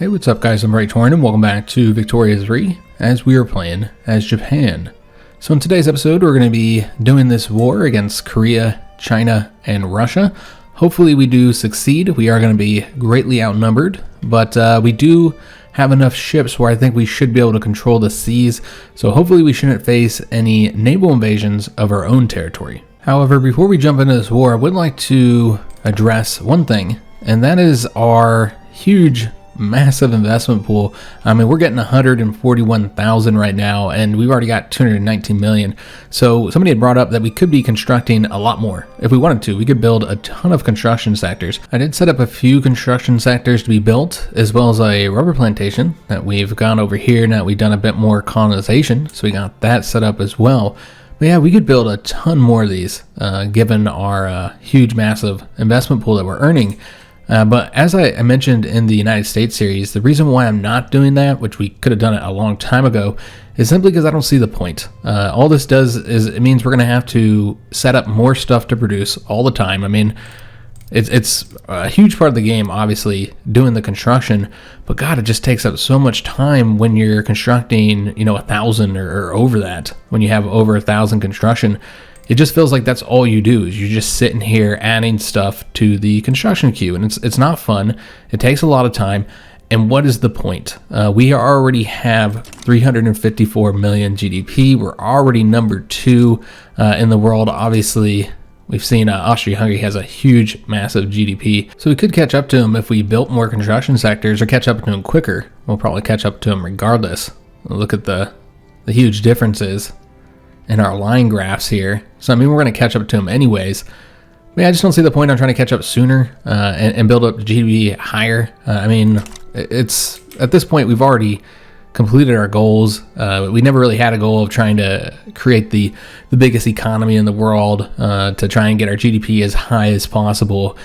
Hey, what's up guys, I'm Torn and welcome back to Victoria 3 as we are playing as Japan. So in today's episode we're going to be doing this war against Korea, China, and Russia. Hopefully we do succeed. We are going to be greatly outnumbered, but we do have enough ships where I think we should be able to control the seas, so hopefully we shouldn't face any naval invasions of our own territory. However, before we jump into this war, I would like to address one thing, and that is our huge massive investment pool. I mean, we're getting 141,000 right now, and we've already got 219 million. So somebody had brought up that we could be constructing a lot more. If we wanted to, we could build a ton of construction sectors. I did set up a few construction sectors to be built, as well as a rubber plantation that we've gone over here. Now we've done a bit more colonization, so we got that set up as well. But yeah, we could build a ton more of these, given our huge, massive investment pool that we're earning. But as I mentioned in the United States series, the reason why I'm not doing that, which we could have done it a long time ago, is simply because I don't see the point. All this does is it means we're going to have to set up more stuff to produce all the time. I mean, it's a huge part of the game, obviously, doing the construction, but God, it just takes up so much time when you're constructing, 1,000 or over that. When you have over 1,000 construction, it just feels like that's all you do, is you're just sitting here adding stuff to the construction queue, and it's not fun. It takes a lot of time, and what is the point? We already have 354 million GDP. We're already number 2 in the world. Obviously, we've seen Austria-Hungary has a huge, massive GDP, so we could catch up to them if we built more construction sectors, or catch up to them quicker. We'll probably catch up to them regardless. Look at the huge differences in our line graphs here. So I mean, we're going to catch up to them anyways. But yeah, I just don't see the point on trying to catch up sooner and build up GDP higher. I mean, it's at this point we've already completed our goals. We never really had a goal of trying to create the biggest economy in the world, to try and get our GDP as high as possible.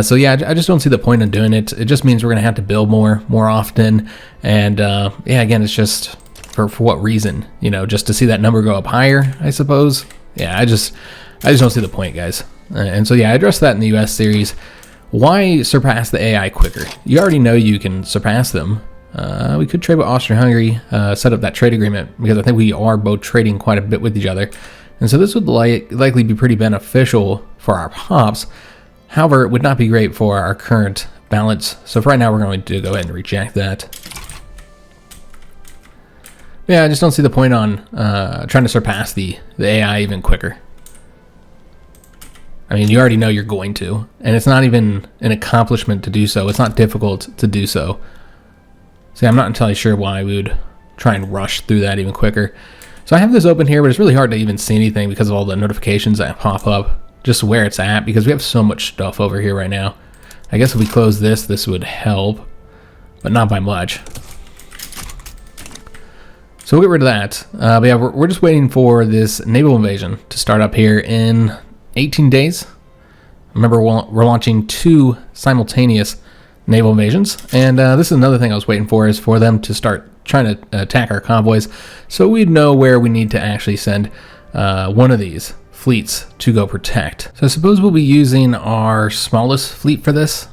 So yeah, I just don't see the point in doing it. It just means we're going to have to build more often. And yeah, again, it's just for what reason? Just to see that number go up higher, I suppose. Yeah, I just don't see the point, guys. And so yeah, I addressed that in the US series. Why surpass the AI quicker? You already know you can surpass them. We could trade with Austria-Hungary, set up that trade agreement, because I think we are both trading quite a bit with each other. And so this would likely be pretty beneficial for our pops. However, it would not be great for our current balance. So for right now, we're going to go ahead and reject that. Yeah, I just don't see the point on trying to surpass the AI even quicker. I mean, you already know you're going to, and it's not even an accomplishment to do so. It's not difficult to do so. See, I'm not entirely sure why we would try and rush through that even quicker. So I have this open here, but it's really hard to even see anything because of all the notifications that pop up, just where it's at, because we have so much stuff over here right now. I guess if we close this would help, but not by much. So we'll get rid of that. But yeah, we're just waiting for this naval invasion to start up here in 18 days. Remember, we're launching 2 simultaneous naval invasions. And this is another thing I was waiting for, is for them to start trying to attack our convoys, so we'd know where we need to actually send one of these fleets to go protect. So I suppose we'll be using our smallest fleet for this.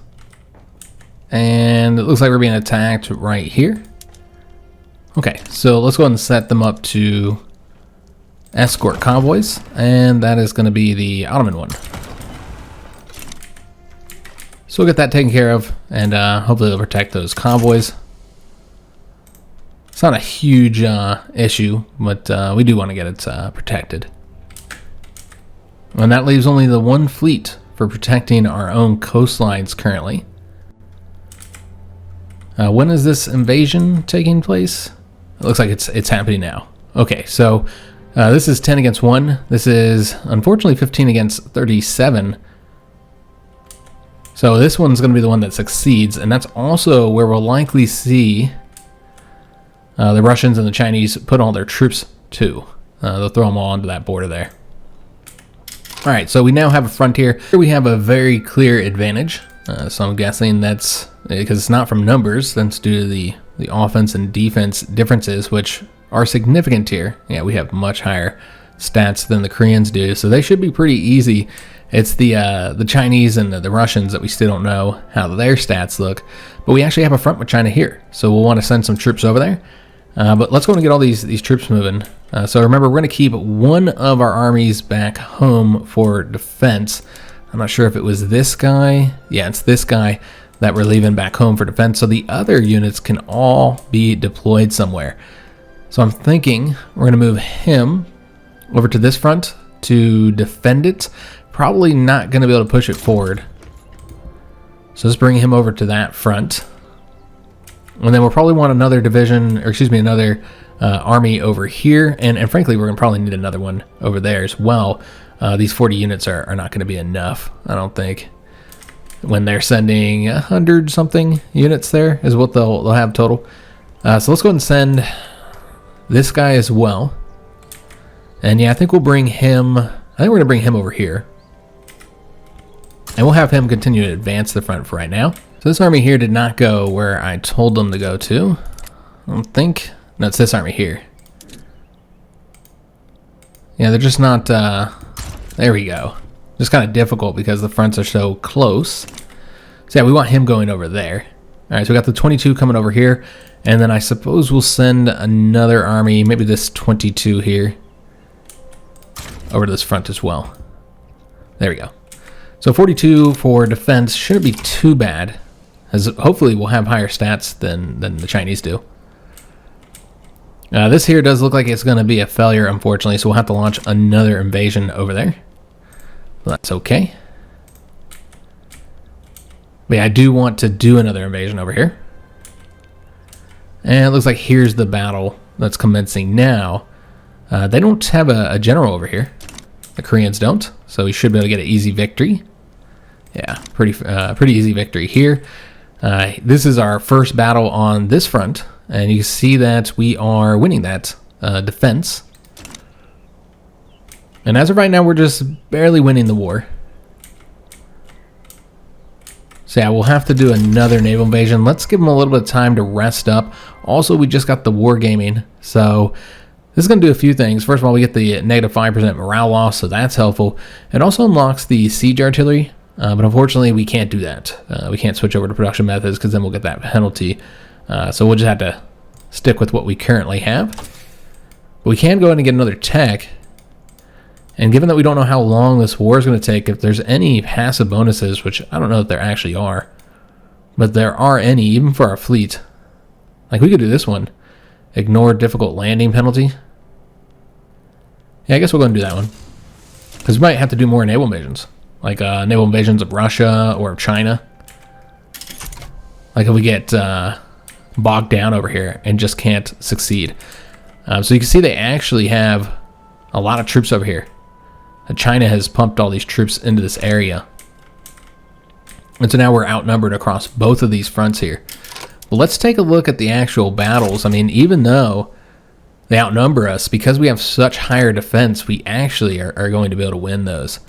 And it looks like we're being attacked right here. Okay, so let's go ahead and set them up to escort convoys, and that is going to be the Ottoman one. So we'll get that taken care of, and hopefully they'll protect those convoys. It's not a huge issue, but we do want to get it protected. And that leaves only the 1 fleet for protecting our own coastlines currently. When is this invasion taking place? It looks like it's happening now. Okay, so this is 10 against 1. This is unfortunately 15 against 37. So this one's going to be the one that succeeds, and that's also where we'll likely see the Russians and the Chinese put all their troops too. They'll throw them all onto that border there. All right, so we now have a frontier. Here we have a very clear advantage. So I'm guessing that's because it's not from numbers, that's due to the offense and defense differences, which are significant here. Yeah, we have much higher stats than the Koreans do, so they should be pretty easy It's the Chinese and the Russians that we still don't know how their stats look. But we actually have a front with China here, so we'll want to send some troops over there. But let's go and get all these troops moving. So remember, we're going to keep one of our armies back home for defense. I'm not sure if it was this guy. Yeah, it's this guy that we're leaving back home for defense. So the other units can all be deployed somewhere. So I'm thinking we're going to move him over to this front to defend it. Probably not going to be able to push it forward. So let's bring him over to that front. And then we'll probably want another division, or excuse me, another army over here. And frankly, we're going to probably need another one over there as well. These 40 units are not going to be enough, I don't think. When they're sending 100 something units there is what they'll have total. So let's go ahead and send this guy as well. And yeah, I think we'll bring him, I think we're going to bring him over here. And we'll have him continue to advance the front for right now. So this army here did not go where I told them to go to. I don't think, no, it's this army here. Yeah, they're just not, there we go. Just kind of difficult because the fronts are so close. So yeah, we want him going over there. All right, so we got the 22 coming over here. And then I suppose we'll send another army, maybe this 22 here, over to this front as well. There we go. So 42 for defense shouldn't be too bad, as hopefully we'll have higher stats than the Chinese do. This here does look like it's going to be a failure, unfortunately, so we'll have to launch another invasion over there. Well, that's okay. But yeah, I do want to do another invasion over here. And it looks like here's the battle that's commencing now. They don't have a general over here. The Koreans don't, so we should be able to get an easy victory. Yeah, pretty easy victory here. This is our first battle on this front, and you can see that we are winning that defense. And as of right now, we're just barely winning the war. So yeah, we'll have to do another naval invasion. Let's give them a little bit of time to rest up. Also, we just got the wargaming, so this is going to do a few things. First of all, we get the negative 5% morale loss, so that's helpful. It also unlocks the siege artillery, but unfortunately, we can't do that. We can't switch over to production methods because then we'll get that penalty. So we'll just have to stick with what we currently have. But we can go ahead and get another tech. And given that we don't know how long this war is going to take, if there's any passive bonuses, which I don't know if there actually are, but there are any, even for our fleet. Like, we could do this one. Ignore difficult landing penalty. Yeah, I guess we'll go and do that one. Because we might have to do more naval invasions. Like naval invasions of Russia or of China. Like if we get bogged down over here and just can't succeed. So you can see they actually have a lot of troops over here. China has pumped all these troops into this area. And so now we're outnumbered across both of these fronts here. But let's take a look at the actual battles. I mean, even though they outnumber us, because we have such higher defense, we actually are going to be able to win those.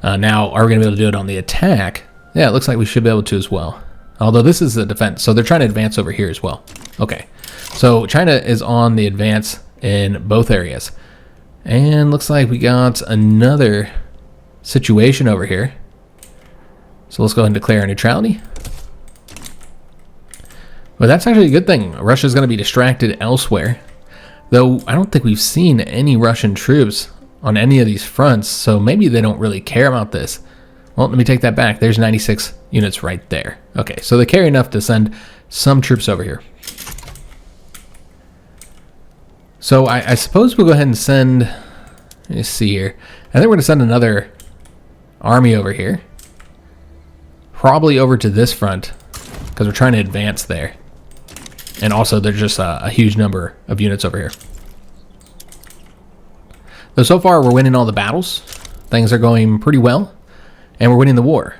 Now, are we going to be able to do it on the attack? Yeah, it looks like we should be able to as well. Although this is the defense, so they're trying to advance over here as well. Okay, so China is on the advance in both areas. And looks like we got another situation over here. So let's go ahead and declare neutrality. But that's actually a good thing. Russia's going to be distracted elsewhere. Though I don't think we've seen any Russian troops on any of these fronts, so maybe they don't really care about this. Well, let me take that back. There's 96 units right there. Okay, so they care enough to send some troops over here. So I suppose we'll go ahead and send, let me see here. I think we're going to send another army over here. Probably over to this front, because we're trying to advance there. And also there's just a huge number of units over here. So far we're winning all the battles. Things are going pretty well. And we're winning the war.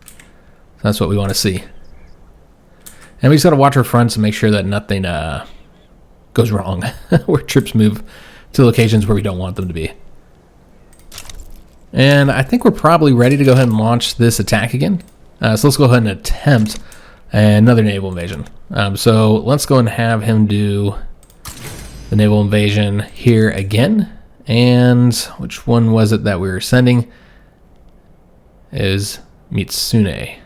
So that's what we want to see. And we just got to watch our fronts and make sure that nothing goes wrong. Where troops move to locations where we don't want them to be. And I think we're probably ready to go ahead and launch this attack again. So let's go ahead and attempt another naval invasion. So let's go and have him do the naval invasion here again. And which one was it that we were sending? is Mitsune.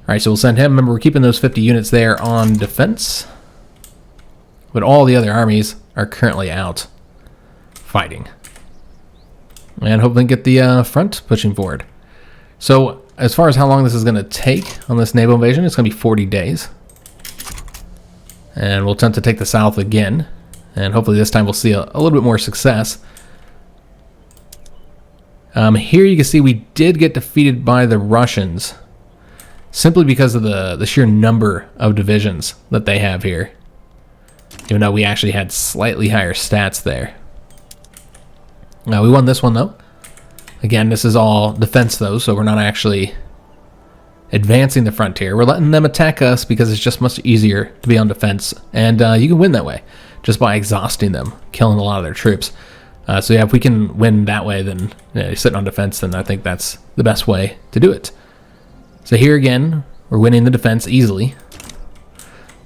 Alright, so we'll send him. Remember, we're keeping those 50 units there on defense. But all the other armies are currently out fighting. And hopefully get the front pushing forward. So, as far as how long this is going to take on this naval invasion, it's going to be 40 days. And we'll attempt to take the south again. And hopefully this time we'll see a little bit more success. Here you can see we did get defeated by the Russians. Simply because of the sheer number of divisions that they have here. Even though we actually had slightly higher stats there. We won this one though. Again, this is all defense though, so we're not actually advancing the frontier. We're letting them attack us because it's just much easier to be on defense. And you can win that way, just by exhausting them, killing a lot of their troops. So yeah, if we can win that way, then sitting on defense, then I think that's the best way to do it. So here again, we're winning the defense easily.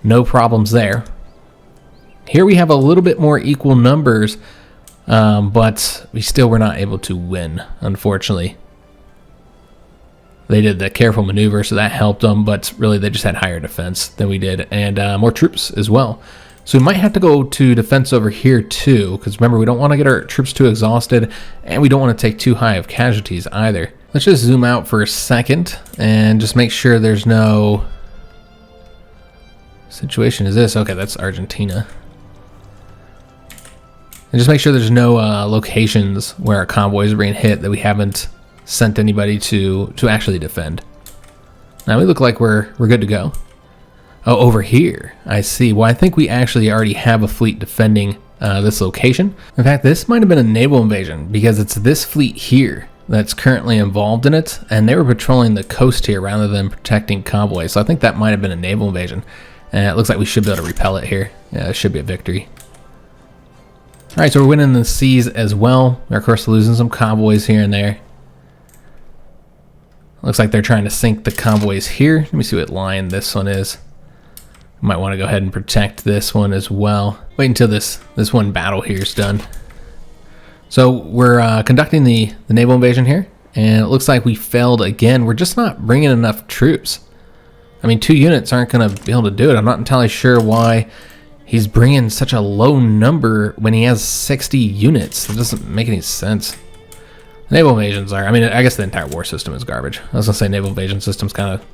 No problems there. Here we have a little bit more equal numbers, but we still were not able to win, unfortunately. They did the careful maneuver, so that helped them, but really they just had higher defense than we did, and more troops as well. So we might have to go to defense over here too, because remember, we don't want to get our troops too exhausted, and we don't want to take too high of casualties either. Let's just zoom out for a second and just make sure there's no situation. Is this? Okay, that's Argentina. And just make sure there's no locations where our convoys are being hit that we haven't sent anybody to actually defend. Now we look like we're good to go. Oh, over here. I see. Well, I think we actually already have a fleet defending this location. In fact, this might have been a naval invasion because it's this fleet here that's currently involved in it, and they were patrolling the coast here rather than protecting convoys. So I think that might have been a naval invasion. And it looks like we should be able to repel it here. Yeah, it should be a victory. Alright, so we're winning the seas as well. We're of course losing some convoys here and there. Looks like they're trying to sink the convoys here. Let me see what line this one is. Might want to go ahead and protect this one as well. Wait until this one battle here is done. So we're conducting the naval invasion here, and it looks like we failed again. We're just not bringing enough troops. I mean, 2 units aren't going to be able to do it. I'm not entirely sure why he's bringing such a low number when he has 60 units. It doesn't make any sense. Naval invasions are, I mean, I guess the entire war system is garbage. I was going to say naval invasion system's kind of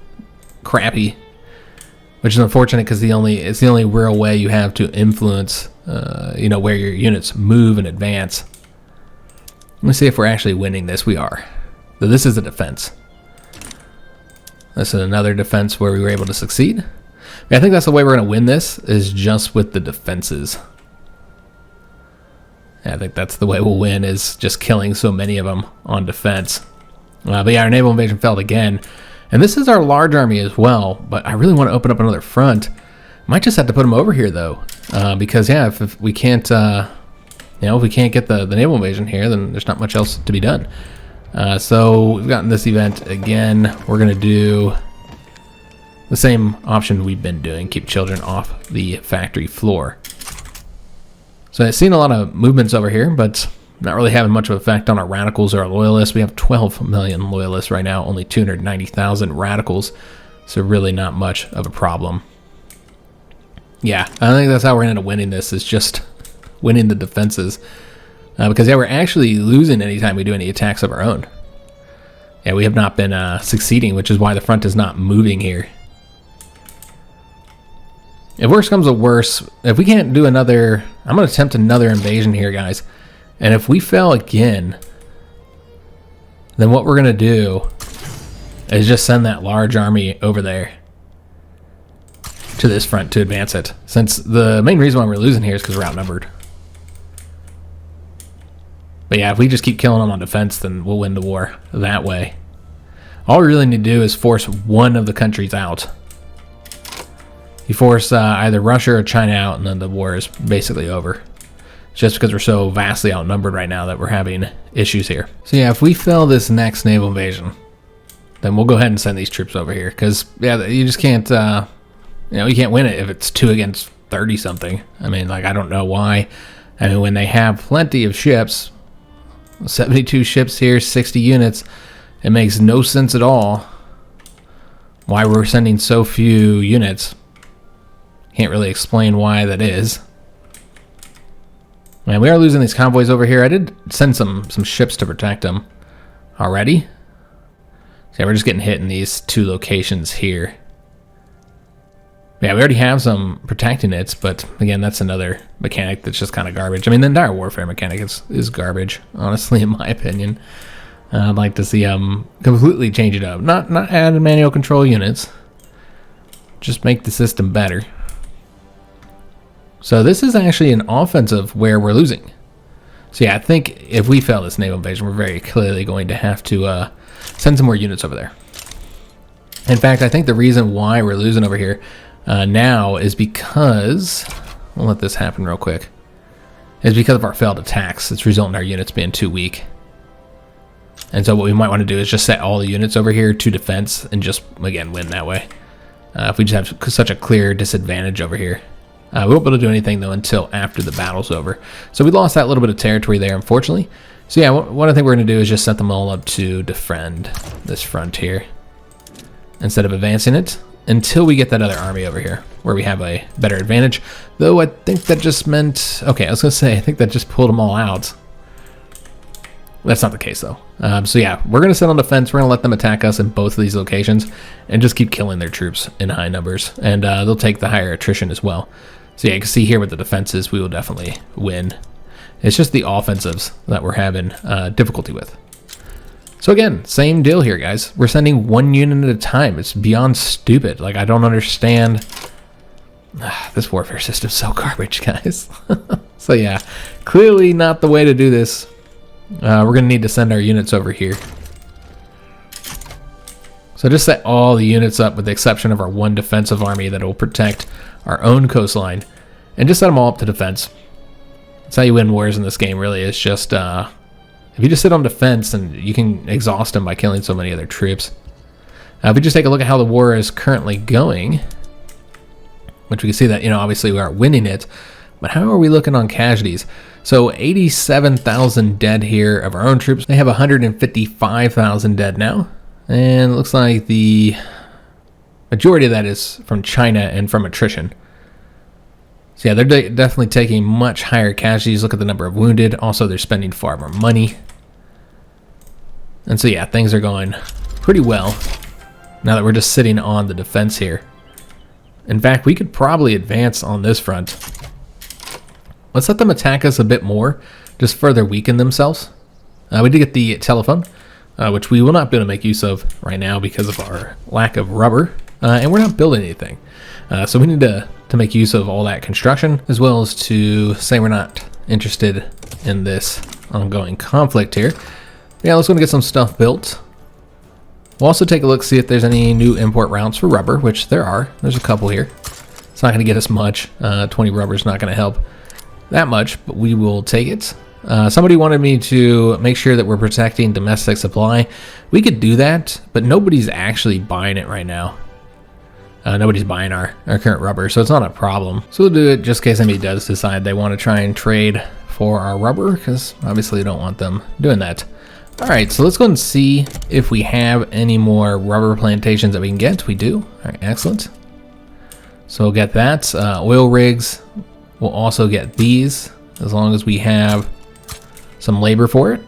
crappy, which is unfortunate because it's the only real way you have to influence, where your units move and advance. Let me see if we're actually winning this. We are. So this is a defense. This is another defense where we were able to succeed. I think that's the way we're going to win this, is just with the defenses. I think that's the way we'll win, is just killing so many of them on defense. But yeah, our naval invasion failed again. And this is our large army as well, but I really want to open up another front. Might just have to put them over here though, because yeah, if we can't, if we can't get the naval invasion here, then there's not much else to be done. So we've gotten this event again. We're gonna do the same option we've been doing: keep children off the factory floor. So I've seen a lot of movements over here, but not really having much of an effect on our radicals or our loyalists. We have 12 million loyalists right now, only 290,000 radicals, so really not much of a problem. Yeah, I think that's how we're going to end up winning this, is just winning the defenses. Because yeah, we're actually losing anytime we do any attacks of our own. Yeah, we have not been succeeding, which is why the front is not moving here. If worse comes to worse, if we can't do another, I'm going to attempt another invasion here, guys. And if we fail again, then what we're going to do is just send that large army over there to this front to advance it. Since the main reason why we're losing here is because we're outnumbered. But yeah, if we just keep killing them on defense, then we'll win the war that way. All we really need to do is force one of the countries out. You force either Russia or China out, and then the war is basically over. Just because we're so vastly outnumbered right now that we're having issues here. So yeah, if we fail this next naval invasion, then we'll go ahead and send these troops over here. Because yeah, you just can't, you can't win it if it's 2 against 30 something. I mean, like, I don't know why. I mean, when they have plenty of ships, 72 ships here, 60 units, It makes no sense at all why we're sending so few units. Can't really explain why that is. Man, we are losing these convoys over here. I did send some ships to protect them already. So yeah, we're just getting hit in these 2 locations here. Yeah, we already have some protecting it, but again, that's another mechanic that's just kind of garbage. I mean, the entire warfare mechanic is garbage, honestly, in my opinion. I'd like to see completely change it up. Not add manual control units. Just make the system better. So this is actually an offensive where we're losing. So yeah, I think if we fail this naval invasion, we're very clearly going to have to send some more units over there. In fact, I think the reason why we're losing over here now is because, we'll let this happen real quick, is because of our failed attacks. It's resulting in our units being too weak. And so what we might want to do is just set all the units over here to defense and just, again, win that way. If we just have such a clear disadvantage over here. We won't be able to do anything, though, until after the battle's over. So we lost that little bit of territory there, unfortunately. So yeah, what I think we're going to do is just set them all up to defend this front here instead of advancing it until we get that other army over here where we have a better advantage. Though I think that just meant... Okay, I was going to say, I think that just pulled them all out. That's not the case, though. So yeah, we're going to sit on defense. We're going to let them attack us in both of these locations and just keep killing their troops in high numbers. And they'll take the higher attrition as well. So yeah, you can see here with the defenses, we will definitely win. It's just the offensives that we're having difficulty with. So again, same deal here, guys. We're sending 1 unit at a time. It's beyond stupid. Like, I don't understand. This warfare system's so garbage, guys. So yeah, clearly not the way to do this. We're going to need to send our units over here. So just set all the units up with the exception of our 1 defensive army that will protect our own coastline. And just set them all up to defense. That's how you win wars in this game, really. It's just, if you just sit on defense, then you can exhaust them by killing so many other troops. If we just take a look at how the war is currently going, which we can see that, obviously we aren't winning it, but how are we looking on casualties? So 87,000 dead here of our own troops. They have 155,000 dead now. And it looks like the majority of that is from China and from attrition. So yeah, they're definitely taking much higher casualties. Look at the number of wounded. Also, they're spending far more money. And so yeah, things are going pretty well now that we're just sitting on the defense here. In fact, we could probably advance on this front. Let's let them attack us a bit more, just further weaken themselves. We did get the telephone, which we will not be able to make use of right now because of our lack of rubber, and we're not building anything. So we need to make use of all that construction, as well as to say we're not interested in this ongoing conflict here. Yeah, let's go and get some stuff built. We'll also take a look, see if there's any new import routes for rubber, which there are. There's a couple here. It's not going to get us much. 20 rubber is not going to help that much, but we will take it. Somebody wanted me to make sure that we're protecting domestic supply. We could do that, but nobody's actually buying it right now. Nobody's buying our current rubber, so it's not a problem. So we'll do it just in case anybody does decide they want to try and trade for our rubber, because obviously we don't want them doing that. All right, so let's go and see if we have any more rubber plantations that we can get. We do. All right, excellent. So we'll get that. Oil rigs. We'll also get these, as long as we have some labor for it.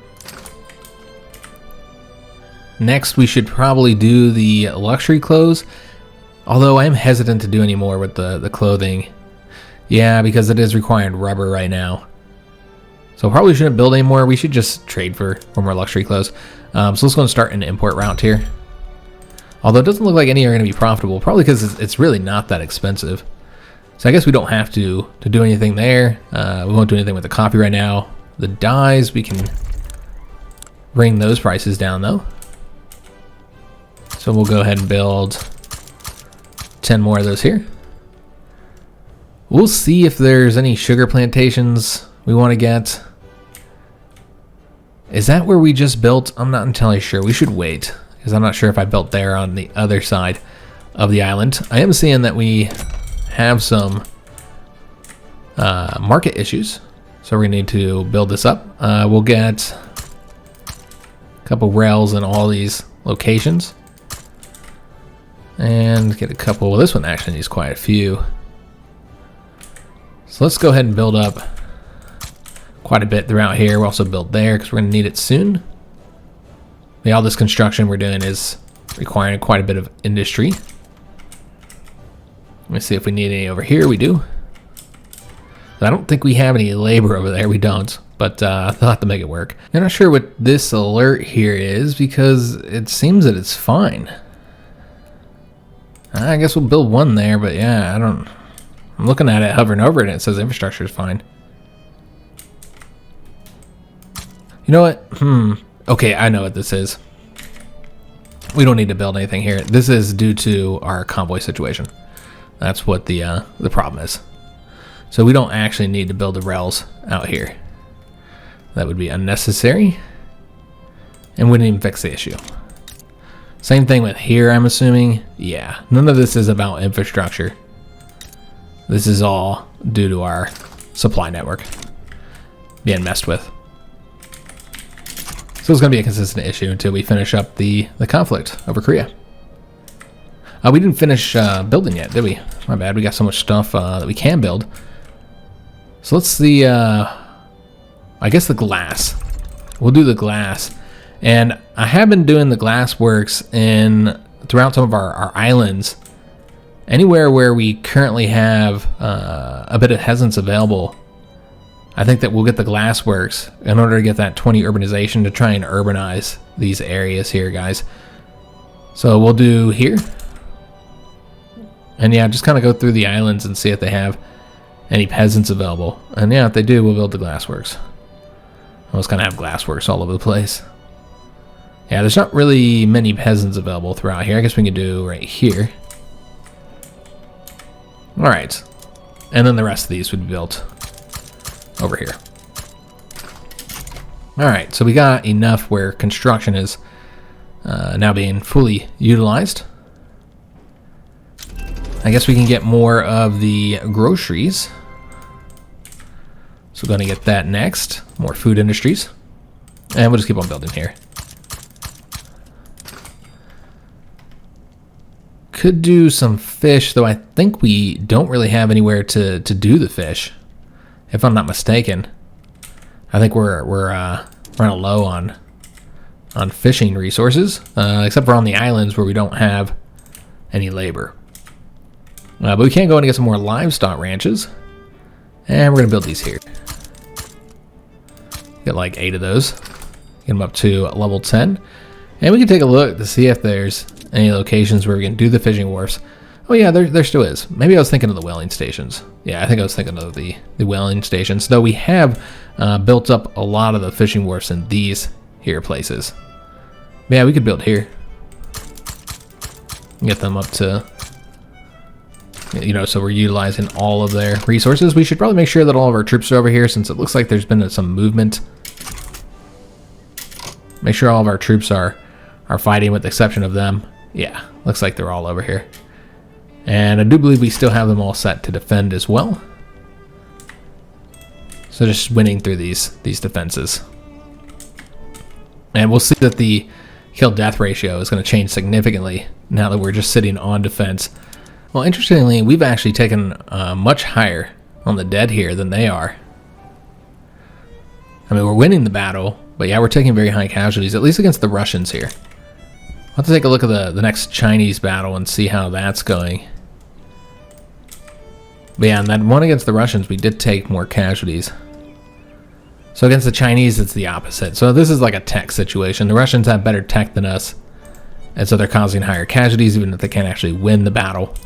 Next, we should probably do the luxury clothes. Although I am hesitant to do any more with the clothing. Yeah, because it is requiring rubber right now. So probably shouldn't build anymore. We should just trade for more luxury clothes. So let's go and start an import route here. Although it doesn't look like any are going to be profitable. Probably because it's really not that expensive. So I guess we don't have to do anything there. We won't do anything with the coffee right now. The dyes, we can bring those prices down though. So we'll go ahead and build 10 more of those here. We'll see if there's any sugar plantations we want to get. Is that where we just built? I'm not entirely sure. We should wait, because I'm not sure if I built there on the other side of the island. I am seeing that we have some market issues, so we're gonna need to build this up. We'll get a couple rails in all these locations. And get a couple. Well, this one actually needs quite a few. So let's go ahead and build up quite a bit throughout here. We'll also build there because we're going to need it soon. Yeah, all this construction we're doing is requiring quite a bit of industry. Let me see if we need any over here. We do. I don't think we have any labor over there. We don't, but they'll have to make it work. I'm not sure what this alert here is because it seems that it's fine. I guess we'll build one there, but yeah, I'm looking at it, hovering over it, and it says infrastructure is fine. You know what? Okay, I know what this is. We don't need to build anything here. This is due to our convoy situation. That's what the problem is. So we don't actually need to build the rails out here. That would be unnecessary and wouldn't even fix the issue. Same thing with here, I'm assuming. Yeah, none of this is about infrastructure. This is all due to our supply network being messed with. So it's going to be a consistent issue until we finish up the conflict over Korea. We didn't finish building yet, did we? My bad, we got so much stuff that we can build. So let's see, I guess the glass. We'll do the glass. And I have been doing the glass works throughout some of our islands. Anywhere where we currently have a bit of peasants available, I think that we'll get the glass works in order to get that 20 urbanization to try and urbanize these areas here, guys. So we'll do here. And yeah, just kind of go through the islands and see if they have any peasants available. And yeah, if they do, we'll build the glassworks. I was gonna have glassworks all over the place. Yeah, there's not really many peasants available throughout here. I guess we can do right here. All right, and then the rest of these would be built over here. All right, so we got enough where construction is now being fully utilized. I guess we can get more of the groceries. So we're going to get that next. More food industries. And we'll just keep on building here. Could do some fish, though I think we don't really have anywhere to do the fish. If I'm not mistaken. I think we're running low on fishing resources. Except for on the islands where we don't have any labor. But we can go in and get some more livestock ranches. And we're going to build these here. Get like 8 of those. Get them up to level 10. And we can take a look to see if there's any locations where we can do the fishing wharfs. Oh yeah, there still is. Maybe I was thinking of the whaling stations. Yeah, I think I was thinking of the whaling stations. Though we have built up a lot of the fishing wharfs in these here places. But yeah, we could build here. Get them up to... so we're utilizing all of their resources. We should probably make sure that all of our troops are over here since it looks like there's been some movement. Make sure all of our troops are fighting with the exception of them. Yeah, looks like they're all over here. And I do believe we still have them all set to defend as well. So just winning through these defenses. And we'll see that the kill-death ratio is going to change significantly now that we're just sitting on defense. Well, interestingly, we've actually taken much higher on the dead here than they are. I mean, we're winning the battle, but yeah, we're taking very high casualties, at least against the Russians here. I'll have to take a look at the next Chinese battle and see how that's going. But yeah, in that one against the Russians, we did take more casualties. So against the Chinese, it's the opposite. So this is like a tech situation. The Russians have better tech than us, and so they're causing higher casualties even if they can't actually win the battle.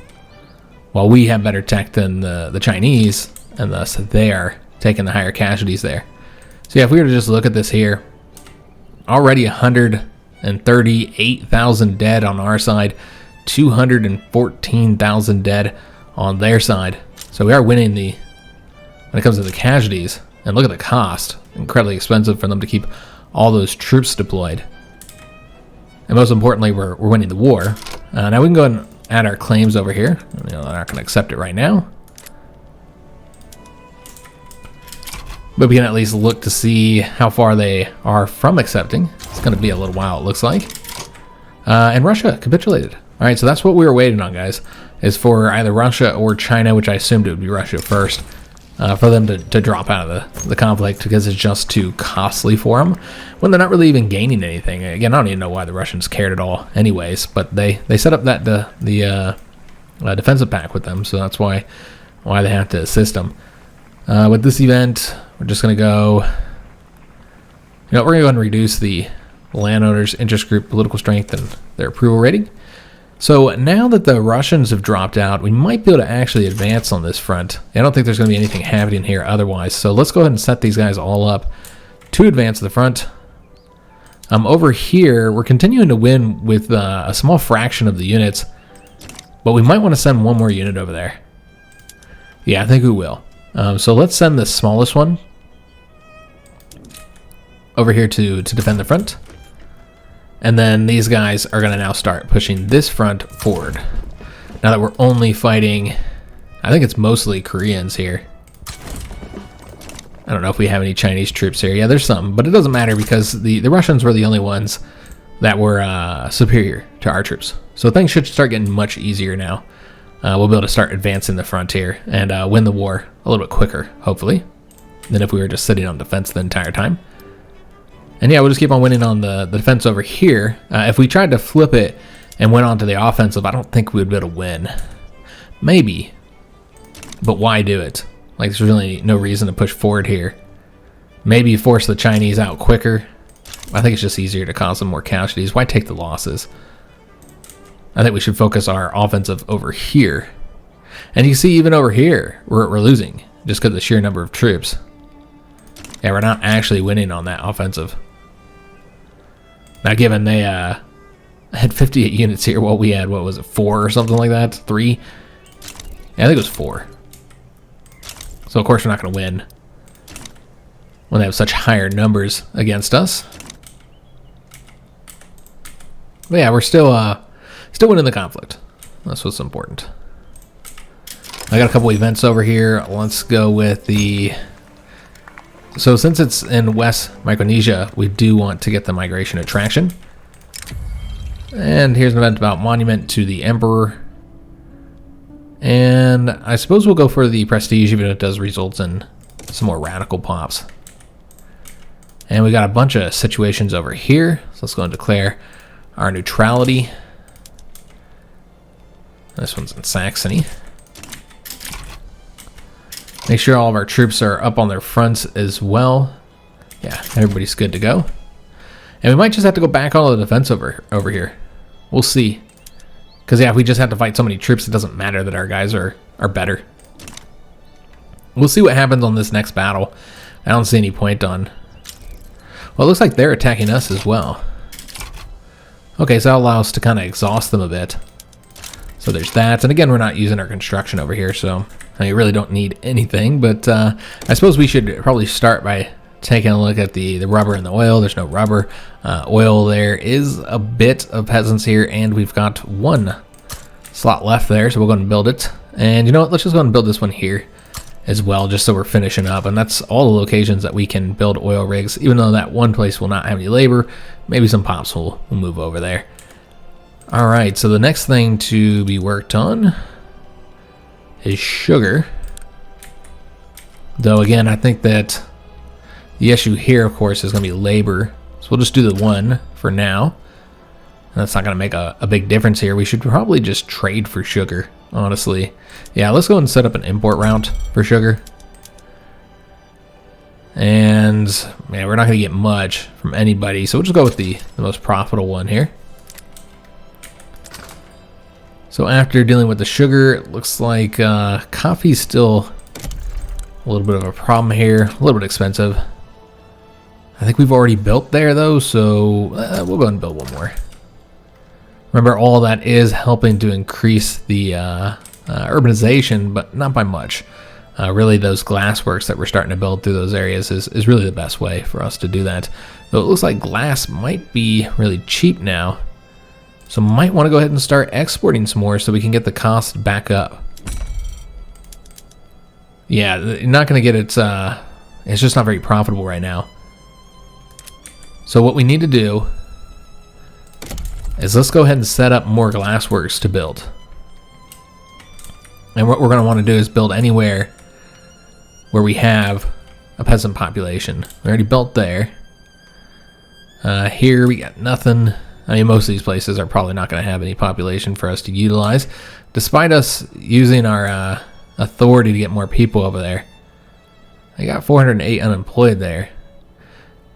While we have better tech than the Chinese, and thus they are taking the higher casualties there. So yeah, if we were to just look at this here, already 138,000 dead on our side, 214,000 dead on their side. So we are winning when it comes to the casualties. And look at the cost. Incredibly expensive for them to keep all those troops deployed. And most importantly, we're winning the war. Now we can go ahead and add our claims over here. They're not going to accept it right now. But we can at least look to see how far they are from accepting. It's going to be a little while, it looks like. And Russia capitulated. All right, so that's what we were waiting on, guys, is for either Russia or China, which I assumed it would be Russia first, for them to drop out of the conflict because it's just too costly for them when they're not really even gaining anything. Again, I don't even know why the Russians cared at all anyways, but they set up that the defensive pact with them, so that's why they have to assist them. With this event, we're just going to go, we're going to go ahead and reduce the landowners' interest group political strength and their approval rating. So now that the Russians have dropped out, we might be able to actually advance on this front. I don't think there's going to be anything happening here otherwise. So let's go ahead and set these guys all up to advance to the front. Over here, we're continuing to win with a small fraction of the units, but we might want to send one more unit over there. Yeah, I think we will. So let's send the smallest one over here to defend the front. And then these guys are going to now start pushing this front forward. Now that we're only fighting, I think it's mostly Koreans here. I don't know if we have any Chinese troops here. Yeah, there's some, but it doesn't matter because the Russians were the only ones that were superior to our troops. So things should start getting much easier now. We'll be able to start advancing the frontier and win the war a little bit quicker, hopefully, than if we were just sitting on defense the entire time. And yeah, we'll just keep on winning on the defense over here. If we tried to flip it and went on to the offensive, I don't think we would be able to win. Maybe. But why do it? Like, there's really no reason to push forward here. Maybe force the Chinese out quicker. I think it's just easier to cause them more casualties. Why take the losses? I think we should focus our offensive over here. And you see, even over here, we're losing. Just because of the sheer number of troops. Yeah, we're not actually winning on that offensive. Now, given they had 58 units here, while we had, what was it, 4 or something like that? 3? Yeah, I think it was 4. So, of course, we're not going to win when they have such higher numbers against us. But yeah, we're still winning the conflict. That's what's important. I got a couple events over here. Let's go with the... So since it's in West Micronesia, we do want to get the migration attraction. And here's an event about monument to the emperor. And I suppose we'll go for the prestige, even if it does result in some more radical pops. And we got a bunch of situations over here. So let's go and declare our neutrality. This one's in Saxony. Make sure all of our troops are up on their fronts as well. Yeah, everybody's good to go. And we might just have to go back on the defense over here. We'll see. Because, yeah, if we just have to fight so many troops, it doesn't matter that our guys are better. We'll see what happens on this next battle. I don't see any point on... Well, it looks like they're attacking us as well. Okay, so that'll allow us to kind of exhaust them a bit. So there's that. And again, we're not using our construction over here, so... You really don't need anything, but I suppose we should probably start by taking a look at the rubber and the oil. There's no rubber. Oil, there is a bit of peasants here, and we've got 1 slot left there, so we'll go and build it. And you know what? Let's just go and build this one here as well, just so we're finishing up. And that's all the locations that we can build oil rigs, even though that one place will not have any labor. Maybe some pops will move over there. All right, so the next thing to be worked on is sugar. Though again, I think that the issue here, of course, is going to be labor. So we'll just do the 1 for now. And that's not going to make a big difference here. We should probably just trade for sugar, honestly. Yeah, let's go and set up an import route for sugar. And man, we're not going to get much from anybody, so we'll just go with the most profitable one here. So after dealing with the sugar, it looks like coffee's still a little bit of a problem here, a little bit expensive. I think we've already built there though, so we'll go ahead and build 1 more. Remember, all that is helping to increase the urbanization, but not by much. Really, those glass works that we're starting to build through those areas is really the best way for us to do that. Though it looks like glass might be really cheap now. So might want to go ahead and start exporting some more so we can get the cost back up. Yeah, you're not going to get it, it's just not very profitable right now. So what we need to do is let's go ahead and set up more glassworks to build. And what we're going to want to do is build anywhere where we have a peasant population. We already built there. Here we got nothing. I mean, most of these places are probably not going to have any population for us to utilize, despite us using our authority to get more people over there. I got 408 unemployed there.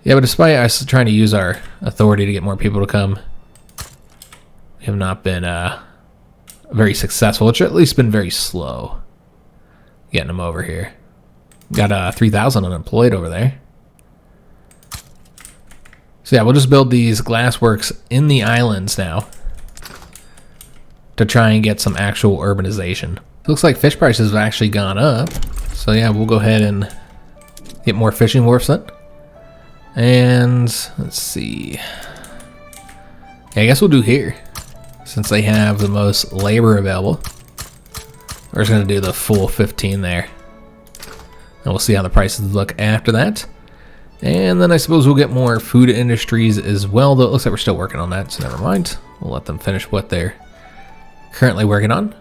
Yeah, but despite us trying to use our authority to get more people to come, we have not been very successful. It's at least been very slow getting them over here. Got 3,000 unemployed over there. So yeah, we'll just build these glassworks in the islands now to try and get some actual urbanization. Looks like fish prices have actually gone up. So yeah, we'll go ahead and get more fishing wharfs then. And let's see. Yeah, I guess we'll do here, since they have the most labor available. We're just going to do the full 15 there. And we'll see how the prices look after that. And then I suppose we'll get more food industries as well, though it looks like we're still working on that, so never mind. We'll let them finish what they're currently working on.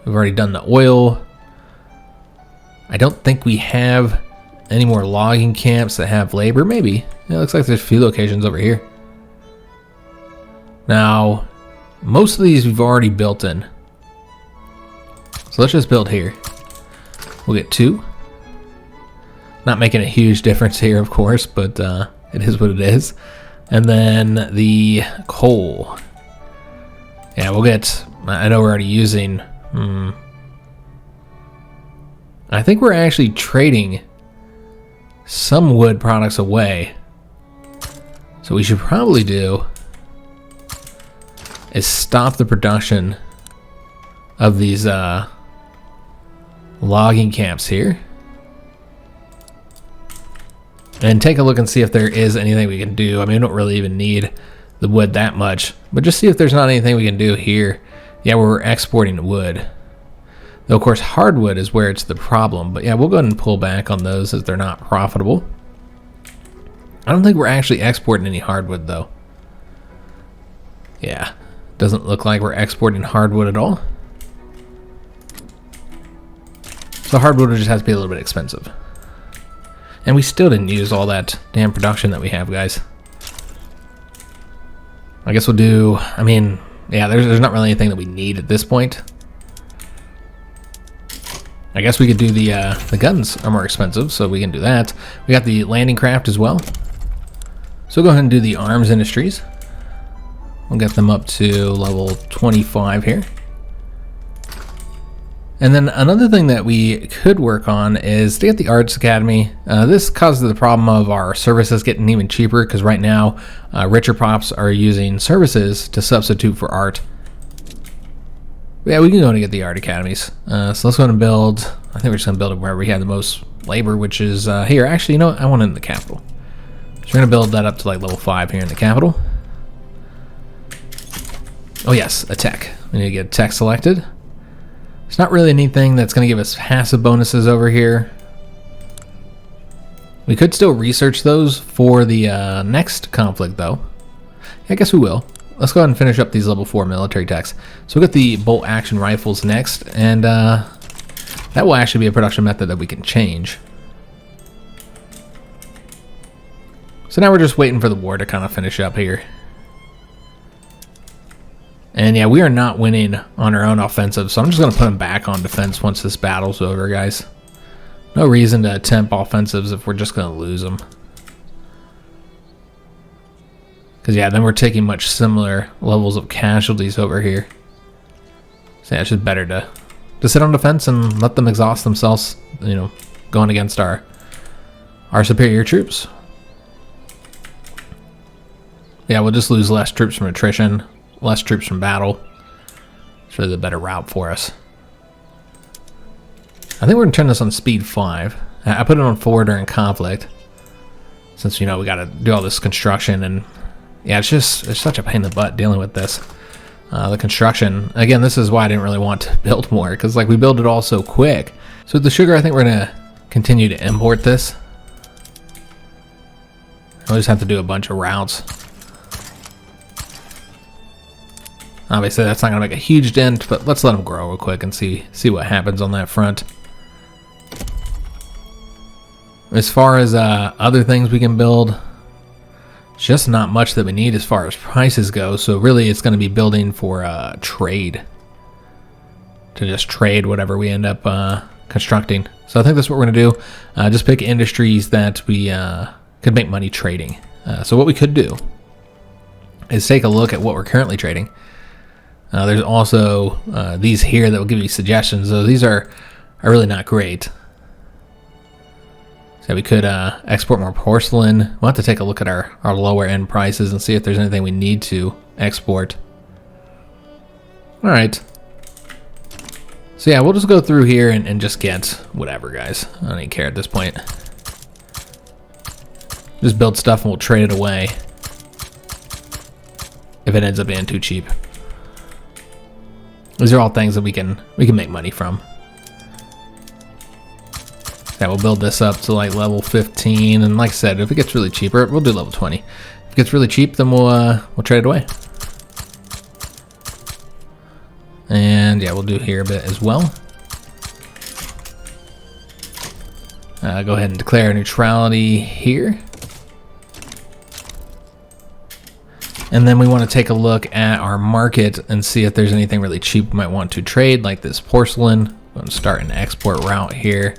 We've already done the oil. I don't think we have any more logging camps that have labor. Maybe. It looks like there's a few locations over here. Now, most of these we've already built in. So let's just build here. We'll get 2. Not making a huge difference here, of course, but it is what it is. And then the coal. Yeah, we'll get... I know we're already using... I think we're actually trading some wood products away. So what we should probably do is stop the production of these logging camps here. And take a look and see if there is anything we can do. I mean, we don't really even need the wood that much, but just see if there's not anything we can do here. Yeah, we're exporting wood. Though, of course, hardwood is where it's the problem. But yeah, we'll go ahead and pull back on those as they're not profitable. I don't think we're actually exporting any hardwood, though. Yeah, doesn't look like we're exporting hardwood at all. So hardwood just has to be a little bit expensive. And we still didn't use all that damn production that we have, guys. I guess we'll do... I mean, yeah, there's not really anything that we need at this point. I guess we could do the guns are more expensive, so we can do that. We got the landing craft as well. So we'll go ahead and do the arms industries. We'll get them up to level 25 here. And then another thing that we could work on is to get the Arts Academy. This causes the problem of our services getting even cheaper, because right now richer pops are using services to substitute for art. But yeah, we can go and get the Art Academies. So let's go ahead and build. I think we're just going to build it where we have the most labor, which is here. Actually, you know what? I want it in the capital. So we're going to build that up to like level 5 here in the capital. Oh yes, a tech. We need to get a tech selected. It's not really anything that's going to give us passive bonuses over here. We could still research those for the next conflict, though. Yeah, I guess we will. Let's go ahead and finish up these level 4 military techs. So we'll get the bolt action rifles next, and that will actually be a production method that we can change. So now we're just waiting for the war to kind of finish up here. And yeah, we are not winning on our own offensive, so I'm just going to put them back on defense once this battle's over, guys. No reason to attempt offensives if we're just going to lose them. Because yeah, then we're taking much similar levels of casualties over here. So yeah, it's just better to sit on defense and let them exhaust themselves, you know, going against our superior troops. Yeah, we'll just lose less troops from attrition. Less troops from battle. It's really the better route for us. I think we're going to turn this on speed 5. I put it on 4 during conflict, since, you know, we got to do all this construction, and yeah, it's such a pain in the butt dealing with this. The construction, again, this is why I didn't really want to build more, because like we build it all so quick. So with the sugar, I think we're going to continue to import this. I'll just have to do a bunch of routes. Obviously, that's not going to make a huge dent, but let's let them grow real quick and see what happens on that front. As far as other things we can build, just not much that we need as far as prices go. So really, it's going to be building for trade. To just trade whatever we end up constructing. So I think that's what we're going to do. Just pick industries that we could make money trading. So what we could do is take a look at what we're currently trading. There's also these here that will give you suggestions. So these are really not great. So we could export more porcelain. We'll have to take a look at our lower end prices and see if there's anything we need to export. All right. So yeah, we'll just go through here and just get whatever, guys. I don't even care at this point. Just build stuff and we'll trade it away if it ends up being too cheap. These are all things that we can make money from. Yeah, we'll build this up to like level 15, and like I said, if it gets really cheaper, we'll do level 20. If it gets really cheap, then we'll trade it away. And yeah, we'll do here a bit as well. Go ahead and declare neutrality here. And then we want to take a look at our market and see if there's anything really cheap we might want to trade, like this porcelain. I'm going to start an export route here.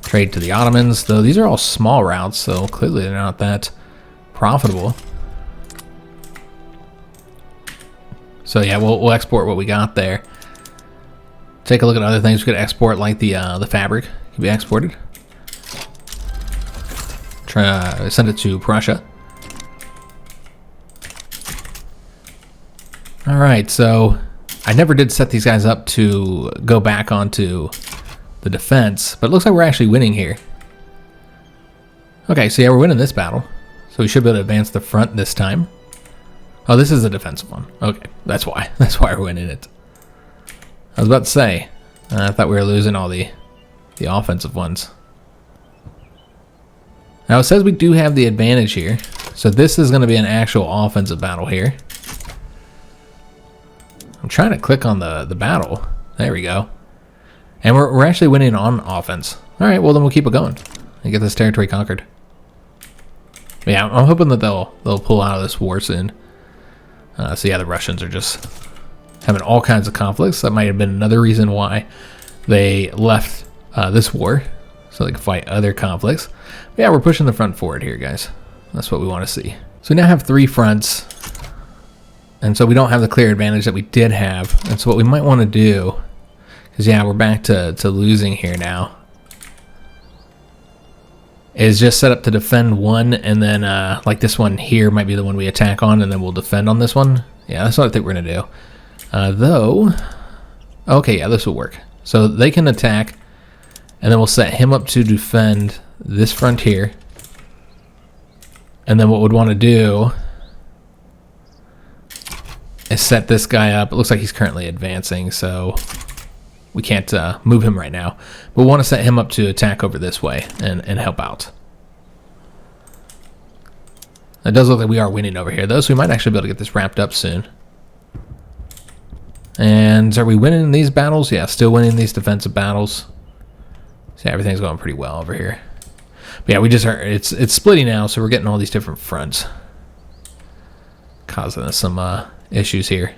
Trade to the Ottomans, though these are all small routes, so clearly they're not that profitable. So yeah, we'll export what we got there. Take a look at other things we could export, like the fabric can be exported. Send it to Prussia. All right, so I never did set these guys up to go back onto the defense, but it looks like we're actually winning here. Okay, so yeah, we're winning this battle, so we should be able to advance the front this time. Oh, this is a defensive one. Okay, that's why we're winning it. I was about to say, I thought we were losing all the offensive ones. Now it says we do have the advantage here, so this is going to be an actual offensive battle here. I'm trying to click on the battle. There we go. And we're actually winning on offense. All right, well then we'll keep it going and get this territory conquered. But yeah, I'm hoping that they'll pull out of this war soon. So yeah, the Russians are just having all kinds of conflicts. That might have been another reason why they left this war, so they can fight other conflicts. But yeah, we're pushing the front forward here, guys. That's what we want to see. So we now have 3 fronts, and so we don't have the clear advantage that we did have. And so what we might want to do, because yeah, we're back to losing here now, is just set up to defend one, and then like this one here might be the one we attack on, and then we'll defend on this one. Yeah, that's what I think we're gonna do. Though, okay, yeah, this will work. So they can attack, and then we'll set him up to defend this front here. And then what we'd want to do is set this guy up. It looks like he's currently advancing, so we can't move him right now. But we want to set him up to attack over this way and help out. It does look like we are winning over here, though, so we might actually be able to get this wrapped up soon. And are we winning in these battles? Yeah, still winning these defensive battles. So everything's going pretty well over here. But yeah, we just are, it's splitting now, so we're getting all these different fronts, causing us some issues here.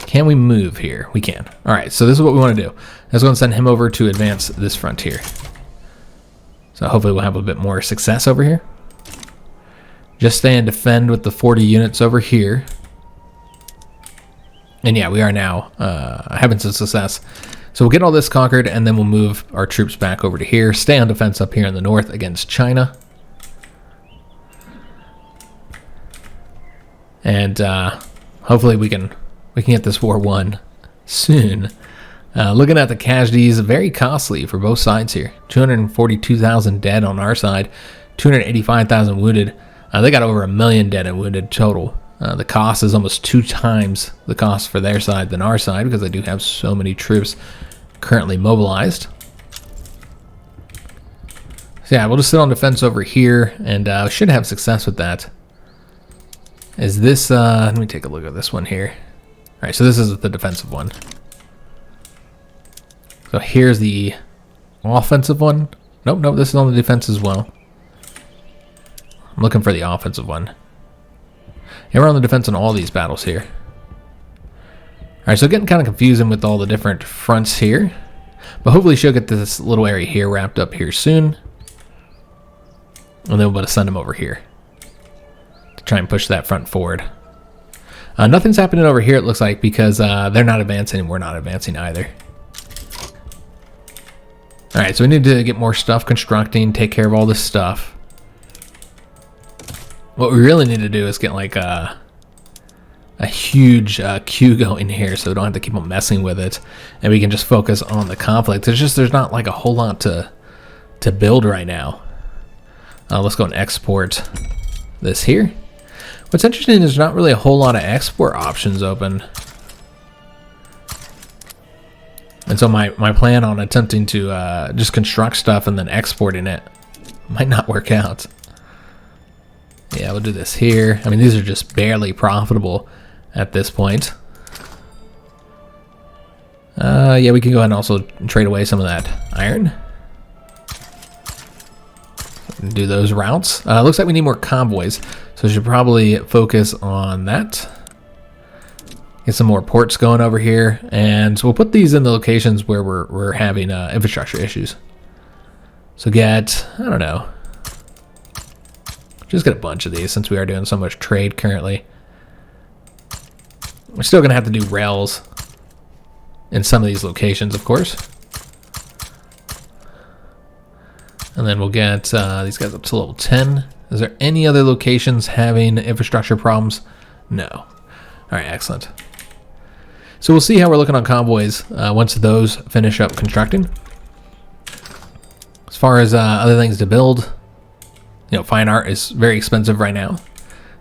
Can we move here? We can. All right, so this is what we want to do. I was going to send him over to advance this front here. So hopefully we'll have a bit more success over here. Just stay and defend with the 40 units over here. And yeah, we are now having some success. So we'll get all this conquered, and then we'll move our troops back over to here. Stay on defense up here in the north against China. And hopefully we can get this war won soon. Looking at the casualties, very costly for both sides here. 242,000 dead on our side, 285,000 wounded. They got over 1 million dead and wounded total. The cost is almost 2 times the cost for their side than our side, because they do have so many troops currently mobilized. So yeah, we'll just sit on defense over here, and should have success with that. is this, let me take a look at this one here. All right, so this is the defensive one. So here's the offensive one. Nope, this is on the defense as well. I'm looking for the offensive one. Yeah, we're on the defense in all these battles here. All right, so getting kind of confusing with all the different fronts here. But hopefully she'll get this little area here wrapped up here soon. And then we'll be able to send them over here to try and push that front forward. Nothing's happening over here, it looks like, because they're not advancing and we're not advancing either. All right, so we need to get more stuff constructing, take care of all this stuff. What we really need to do is get like a huge queue going here, so we don't have to keep on messing with it, and we can just focus on the conflict. There's not like a whole lot to build right now. Let's go and export this here. What's interesting is there's not really a whole lot of export options open. And so my plan on attempting to just construct stuff and then exporting it might not work out. Yeah, we'll do this here. I mean, these are just barely profitable at this point. Yeah, we can go ahead and also trade away some of that iron. Do those routes. Looks like we need more convoys, so we should probably focus on that. Get some more ports going over here, and we'll put these in the locations where we're having infrastructure issues. So get, I don't know, just get a bunch of these since we are doing so much trade currently. We're still gonna have to do rails in some of these locations, of course. And then we'll get these guys up to level 10. Is there any other locations having infrastructure problems? No. All right, excellent. So we'll see how we're looking on convoys once those finish up constructing. As far as other things to build, you know, fine art is very expensive right now.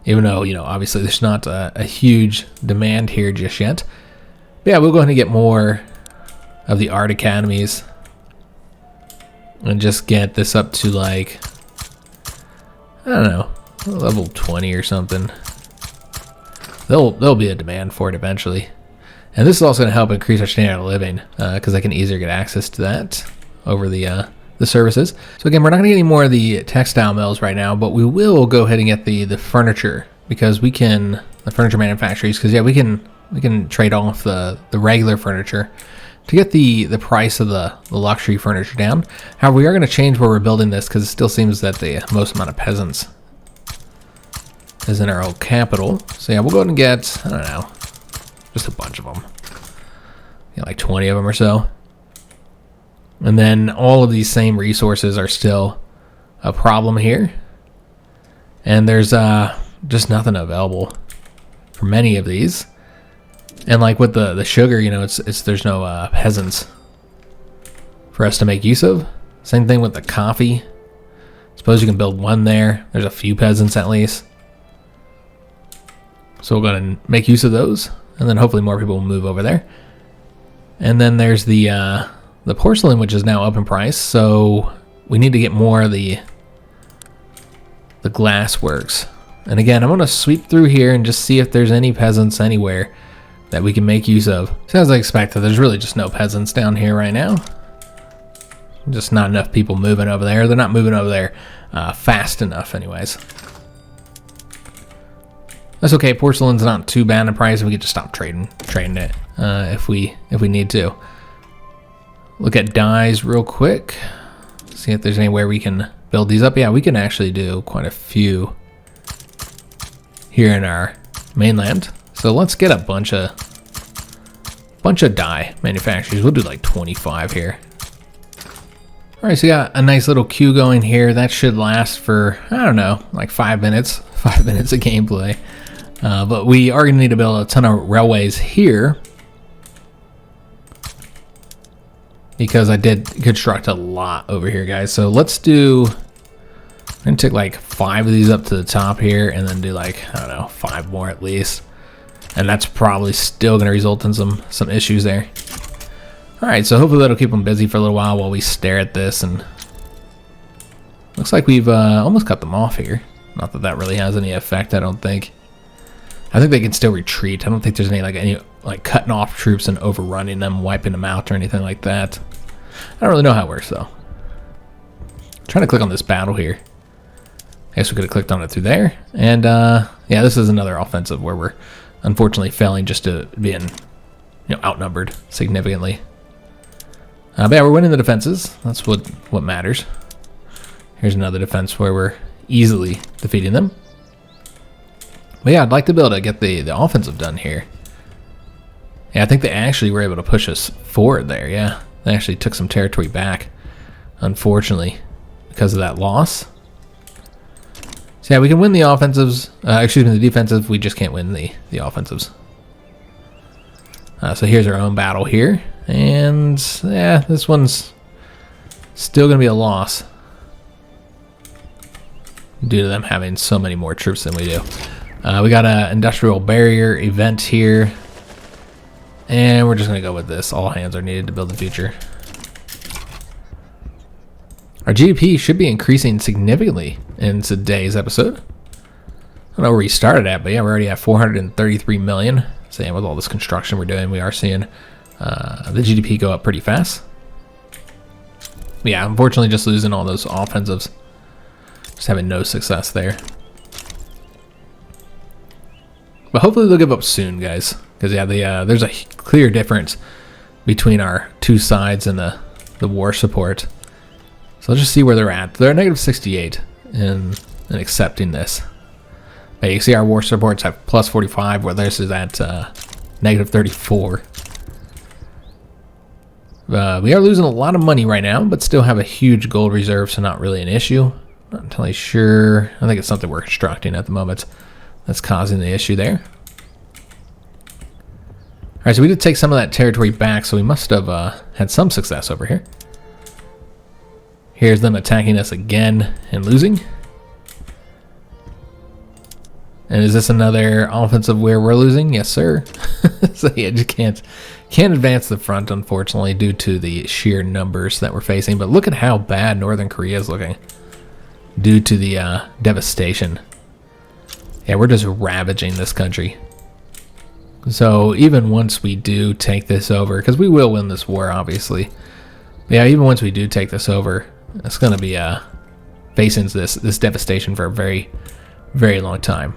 Even though, you know, obviously there's not a huge demand here just yet. But yeah, we'll go ahead and get more of the art academies. And just get this up to like, I don't know, level 20 or something. There'll be a demand for it eventually. And this is also going to help increase our standard of living because I can easier get access to that over the services. So again, we're not going to get any more of the textile mills right now, but we will go ahead and get the furniture because we can, the furniture manufacturers, because yeah, we can trade off the regular furniture to get the price of the luxury furniture down. However, we are going to change where we're building this because it still seems that the most amount of peasants is in our old capital. So yeah, we'll go ahead and get, I don't know, just a bunch of them. You know, like 20 of them or so. And then all of these same resources are still a problem here. And there's just nothing available for many of these. And like with the sugar, you know, there's no peasants for us to make use of. Same thing with the coffee. Suppose you can build one there. There's a few peasants at least. So we'll go ahead and make use of those. And then hopefully more people will move over there. And then there's the porcelain, which is now up in price. So we need to get more of the glass works. And again, I'm going to sweep through here and just see if there's any peasants anywhere that we can make use of. So as I expected, there's really just no peasants down here right now. Just not enough people moving over there. They're not moving over there fast enough anyways. That's okay, porcelain's not too bad in price. We could just stop trading it if we need to. Look at dyes real quick. See if there's anywhere we can build these up. Yeah, we can actually do quite a few here in our mainland. So let's get a bunch of dye manufacturers. We'll do like 25 here. All right, so we got a nice little queue going here. That should last for, I don't know, like 5 minutes. 5 minutes of gameplay. But we are going to need to build a ton of railways here. Because I did construct a lot over here, guys. So let's do, I'm going to take like 5 of these up to the top here. And then do like, I don't know, 5 more at least. And that's probably still going to result in some issues there. All right, so hopefully that'll keep them busy for a little while we stare at this. And looks like we've almost cut them off here. Not that that really has any effect, I don't think. I think they can still retreat. I don't think there's any cutting off troops and overrunning them, wiping them out or anything like that. I don't really know how it works though. I'm trying to click on this battle here. I guess we could have clicked on it through there. And yeah, this is another offensive where we're unfortunately failing just to being outnumbered significantly. But yeah, we're winning the defenses. That's what matters. Here's another defense where we're easily defeating them. But yeah, I'd like to be able to get the offensive done here. Yeah, I think they actually were able to push us forward there. Yeah, they actually took some territory back, unfortunately, because of that loss. So yeah, we can win the offensives. Excuse me, the defensive. We just can't win the offensives. So here's our own battle here. And yeah, this one's still going to be a loss due to them having so many more troops than we do. We got an industrial barrier event here. And we're just going to go with this. All hands are needed to build the future. Our GDP should be increasing significantly in today's episode. I don't know where we started at, but yeah, we're already at 433 million. So yeah, with all this construction we're doing, we are seeing the GDP go up pretty fast. But yeah, unfortunately just losing all those offensives. Just having no success there. But hopefully they'll give up soon, guys. Because yeah, there's a clear difference between our two sides and the war support. So let's just see where they're at. They're at -68 in accepting this. But you can see our war supports have +45, where theirs is at -34. We are losing a lot of money right now, but still have a huge gold reserve, so not really an issue. Not entirely sure. I think it's something we're constructing at the moment that's causing the issue there. Alright, so we did take some of that territory back, so we must have had some success over here. Here's them attacking us again and losing. And is this another offensive where we're losing? Yes, sir. So yeah, just can't advance the front, unfortunately, due to the sheer numbers that we're facing. But look at how bad Northern Korea is looking due to the devastation. Yeah, we're just ravaging this country. So even once we do take this over, because we will win this war, obviously. Yeah, even once we do take this over, it's going to be facing this devastation for a very, very long time.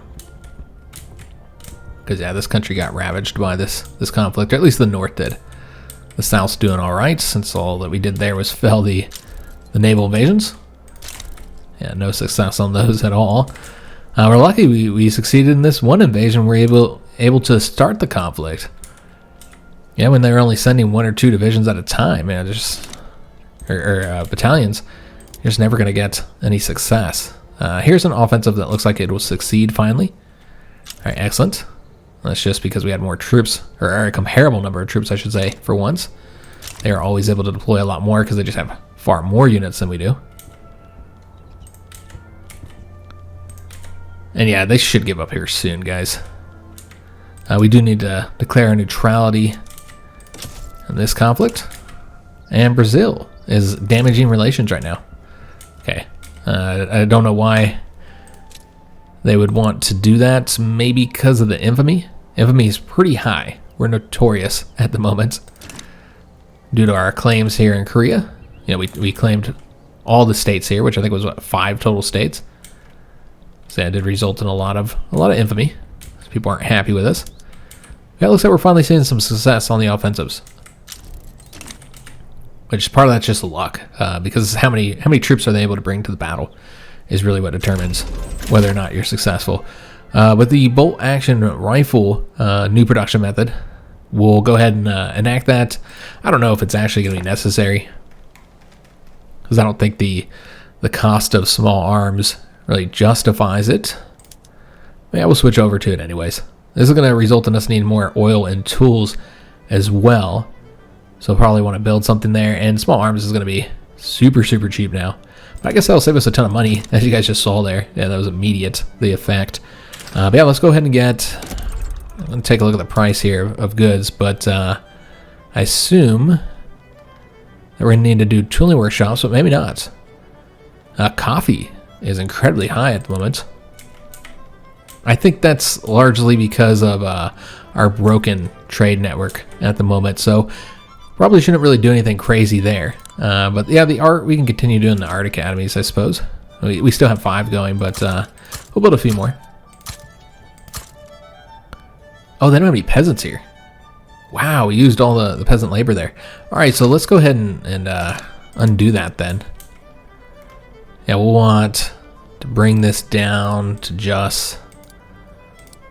Because yeah, this country got ravaged by this conflict, or at least the North did. The South's doing all right, since all that we did there was fell the naval invasions. Yeah, no success on those at all. We're lucky we succeeded in this one invasion. We're able to start the conflict. Yeah, when they were only sending 1 or 2 divisions at a time, man, or battalions, you're just never going to get any success. Here's an offensive that looks like it will succeed finally. All right, excellent. That's just because we had more troops, or a comparable number of troops, I should say, for once. They are always able to deploy a lot more because they just have far more units than we do. And yeah, they should give up here soon, guys. We do need to declare a neutrality in this conflict. And Brazil is damaging relations right now. Okay. I don't know why they would want to do that. Maybe because of the infamy. Infamy is pretty high. We're notorious at the moment due to our claims here in Korea. You know, we claimed all the states here, which I think was what, 5 total states. So that did result in a lot of infamy. People aren't happy with us. Yeah, it looks like we're finally seeing some success on the offensives. Which part of that's just luck, because how many troops are they able to bring to the battle is really what determines whether or not you're successful. With the bolt action rifle new production method, we'll go ahead and enact that. I don't know if it's actually going to be necessary, because I don't think the cost of small arms really justifies it. Yeah, we'll switch over to it anyways. This is going to result in us needing more oil and tools as well. So probably want to build something there. And small arms is going to be super, super cheap now. But I guess that'll save us a ton of money, as you guys just saw there. Yeah, that was immediate, the effect. But yeah, let's go ahead and get... I'm going to take a look at the price here of goods. But I assume that we're going to need to do tooling workshops, but maybe not. Coffee is incredibly high at the moment. I think that's largely because of our broken trade network at the moment. So probably shouldn't really do anything crazy there. But yeah, the art, we can continue doing the art academies, I suppose. We still have 5 going, but we'll build a few more. Oh, they don't have any peasants here. Wow, we used all the peasant labor there. All right, so let's go ahead and undo that then. Yeah, we'll want to bring this down to just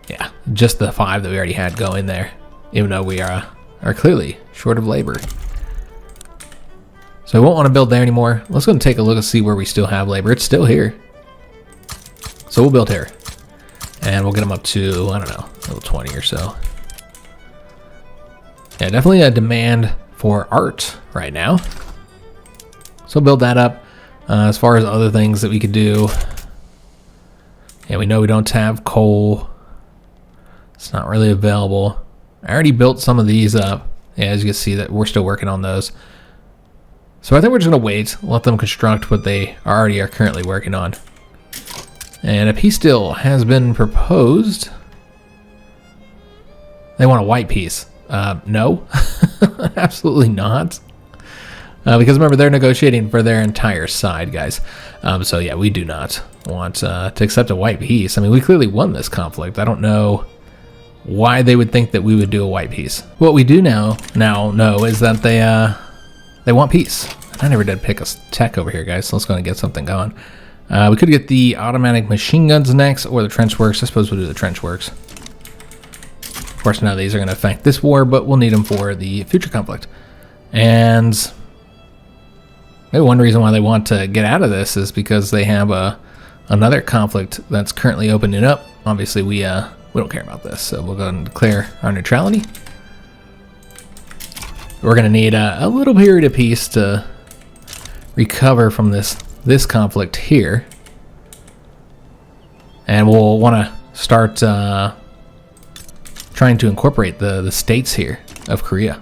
the 5 that we already had going there, even though we are clearly short of labor. So we won't want to build there anymore. Let's go and take a look and see where we still have labor. It's still here. So we'll build here. And we'll get them up to, I don't know, level 20 or so. Yeah, definitely a demand for art right now. So build that up. As far as other things that we could do, yeah, we know we don't have coal. It's not really available. I already built some of these up. Yeah, as you can see that we're still working on those. So I think we're just gonna wait, let them construct what they already are currently working on. And a peace deal has been proposed. They want a white peace. No, absolutely not. Because remember, they're negotiating for their entire side, guys. So yeah, we do not want to accept a white peace. I mean, we clearly won this conflict. I don't know why they would think that we would do a white peace. What we do now know is that they want peace. I never did pick a tech over here, guys. So let's go and get something going. We could get the automatic machine guns next, or the trench works. I suppose we'll do the trench works. Of course, none of these are going to affect this war, but we'll need them for the future conflict. And maybe one reason why they want to get out of this is because they have another conflict that's currently opening up. Obviously, we don't care about this, so we'll go and declare our neutrality. We're going to need a little period of peace to recover from this conflict here, and we'll want to start trying to incorporate the states here of Korea.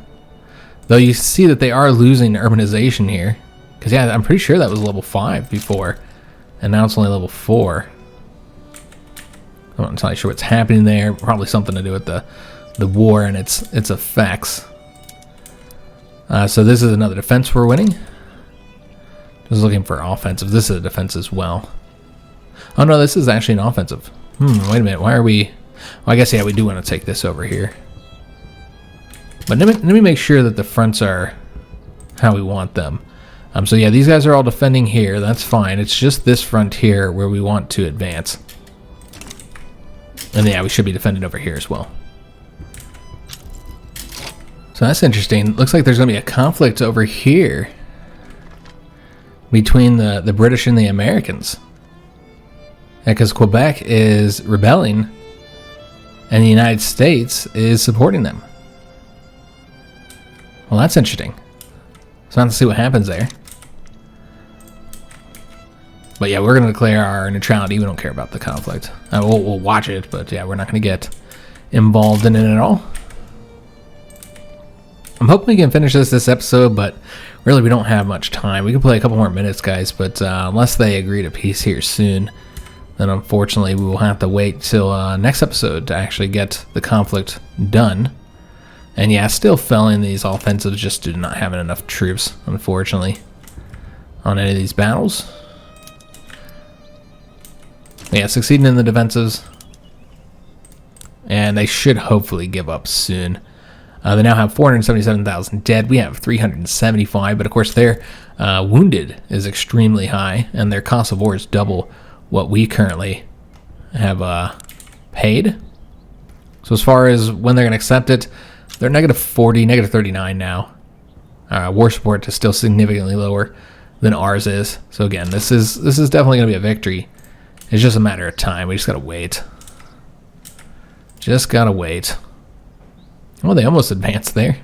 Though you see that they are losing urbanization here, because yeah, I'm pretty sure that was level 5 before, and now it's only level 4. I'm not entirely sure what's happening there. Probably something to do with the war and its effects. So this is another defense we're winning. Just looking for offensive. This is a defense as well. Oh no, this is actually an offensive. Wait a minute. Why are we? Well, I guess yeah, we do want to take this over here. But let me make sure that the fronts are how we want them. So yeah, these guys are all defending here. That's fine. It's just this front here where we want to advance. And yeah, we should be defending over here as well. So that's interesting. Looks like there's going to be a conflict over here between the British and the Americans. Because Quebec is rebelling and the United States is supporting them. Well, that's interesting. So let's see what happens there. But yeah, we're going to declare our neutrality. We don't care about the conflict. We'll watch it, but yeah, we're not going to get involved in it at all. I'm hoping we can finish this episode, but really we don't have much time. We can play a couple more minutes, guys, but unless they agree to peace here soon, then unfortunately we will have to wait till next episode to actually get the conflict done. And yeah, still failing these offensives just due to not having enough troops, unfortunately, on any of these battles. Yeah, succeeding in the defensives. And they should hopefully give up soon. They now have 477,000 dead. We have 375, but of course their wounded is extremely high, and their cost of war is double what we currently have paid. So as far as when they're going to accept it, they're negative 40, negative 39 now. War support is still significantly lower than ours is. So again, this is definitely going to be a victory. It's just a matter of time. We just got to wait. Just got to wait. Well, they almost advanced there,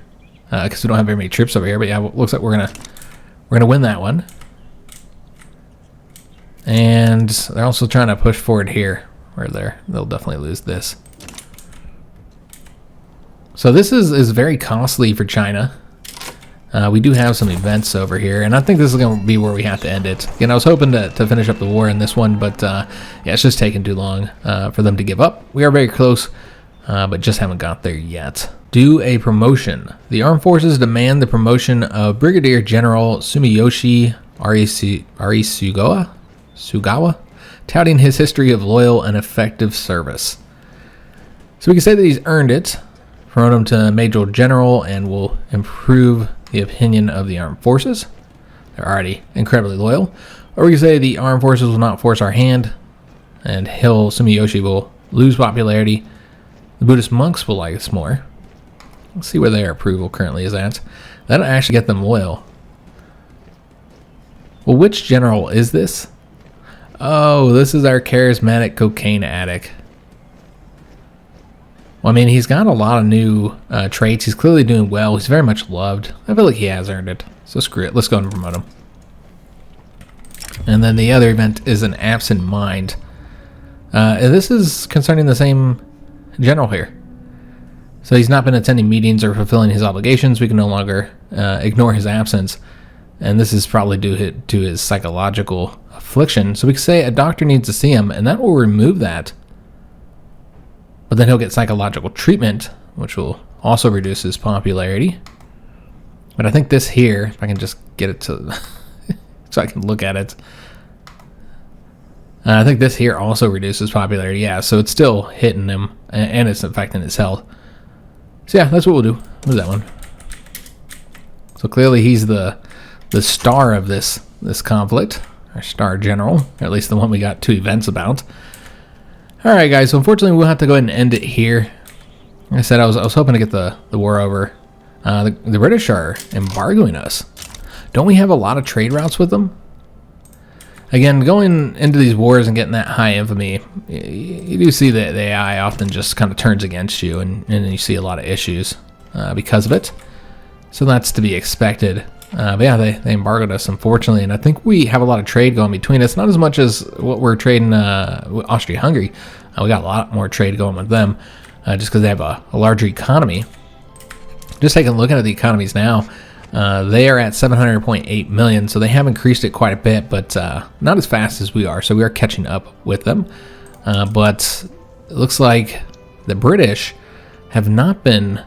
because we don't have very many troops over here. But yeah, it looks like we're gonna win that one. And they're also trying to push forward here, where they'll definitely lose this. So this is very costly for China. We do have some events over here, and I think this is going to be where we have to end it. Again, I was hoping to finish up the war in this one, but yeah, it's just taking too long for them to give up. We are very close, but just haven't got there yet. Do a promotion. The armed forces demand the promotion of Brigadier General Sumiyoshi Sugawa, touting his history of loyal and effective service. So we can say that he's earned it. Promote him to Major General and will improve the opinion of the armed forces. They're already incredibly loyal. Or we can say the armed forces will not force our hand, and Sumiyoshi will lose popularity. The Buddhist monks will like us more. Let's see where their approval currently is at. That'll actually get them loyal. Well, which general is this? Oh, this is our charismatic cocaine addict. Well, I mean, he's got a lot of new traits. He's clearly doing well. He's very much loved. I feel like he has earned it. So screw it. Let's go and promote him. And then the other event is an absent mind. This is concerning the same general here. So he's not been attending meetings or fulfilling his obligations. We can no longer ignore his absence. And this is probably due to his psychological affliction. So we can say a doctor needs to see him, and that will remove that. But then he'll get psychological treatment, which will also reduce his popularity. But I think this here, if I can just get it to so I can look at it. I think this here also reduces popularity. Yeah, so it's still hitting him, and it's affecting his health. So yeah, that's what we'll do. What is that one? So clearly he's the star of this conflict, our star general, or at least the one we got 2 events about. All right, guys. So unfortunately, we'll have to go ahead and end it here. Like I said, I was hoping to get the war over. The British are embargoing us. Don't we have a lot of trade routes with them? Again, going into these wars and getting that high infamy, you do see that the AI often just kind of turns against you, and you see a lot of issues because of it. So that's to be expected. But yeah, they embargoed us, unfortunately, and I think we have a lot of trade going between us. Not as much as what we're trading with Austria-Hungary. We got a lot more trade going with them, just because they have a larger economy. Just taking a look at the economies now, they are at 700.8 million, so they have increased it quite a bit, but not as fast as we are, so we are catching up with them. But it looks like the British have not been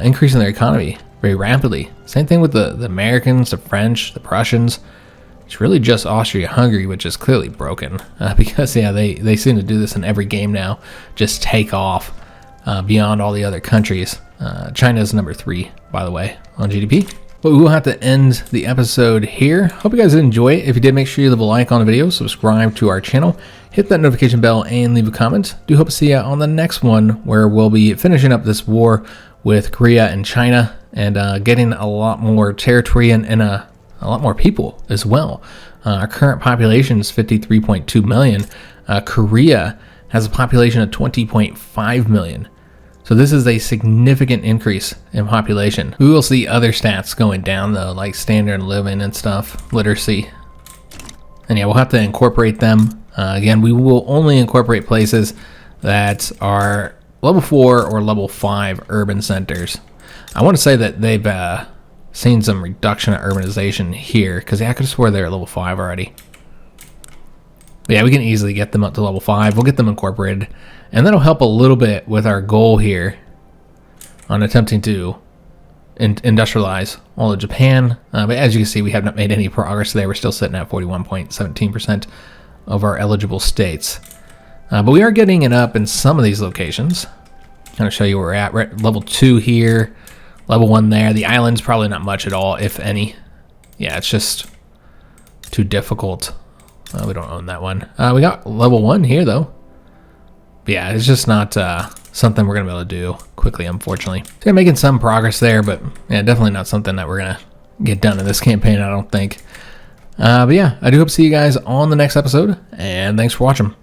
increasing their economy very rapidly. Same thing with the Americans, the French, the Prussians. It's really just Austria-Hungary, which is clearly broken because, yeah, they seem to do this in every game now. Just take off beyond all the other countries. China is number 3, by the way, on GDP. But we will have to end the episode here. Hope you guys did enjoy it. If you did, make sure you leave a like on the video, subscribe to our channel, hit that notification bell, and leave a comment. Do hope to see you on the next one, where we'll be finishing up this war with Korea and China, and getting a lot more territory and a lot more people as well. Our current population is 53.2 million. Korea has a population of 20.5 million. So this is a significant increase in population. We will see other stats going down though, like standard of living and stuff, literacy. And yeah, we'll have to incorporate them. Again, we will only incorporate places that are level 4 or level 5 urban centers. I want to say that they've seen some reduction of urbanization here, because I could have swore they're at level 5 already. But yeah, we can easily get them up to level 5. We'll get them incorporated, and that'll help a little bit with our goal here on attempting to industrialize all of Japan. But as you can see, we have not made any progress there. We're still sitting at 41.17% of our eligible states. But we are getting it up in some of these locations. I'm going to show you where we're at. We're at level 2 here, level 1 there. The island's probably not much at all, if any. Yeah, it's just too difficult. We don't own that one. We got level 1 here, though. But yeah, it's just not something we're going to be able to do quickly, unfortunately. So yeah, making some progress there, but yeah, definitely not something that we're going to get done in this campaign, I don't think. But yeah, I do hope to see you guys on the next episode, and thanks for watching.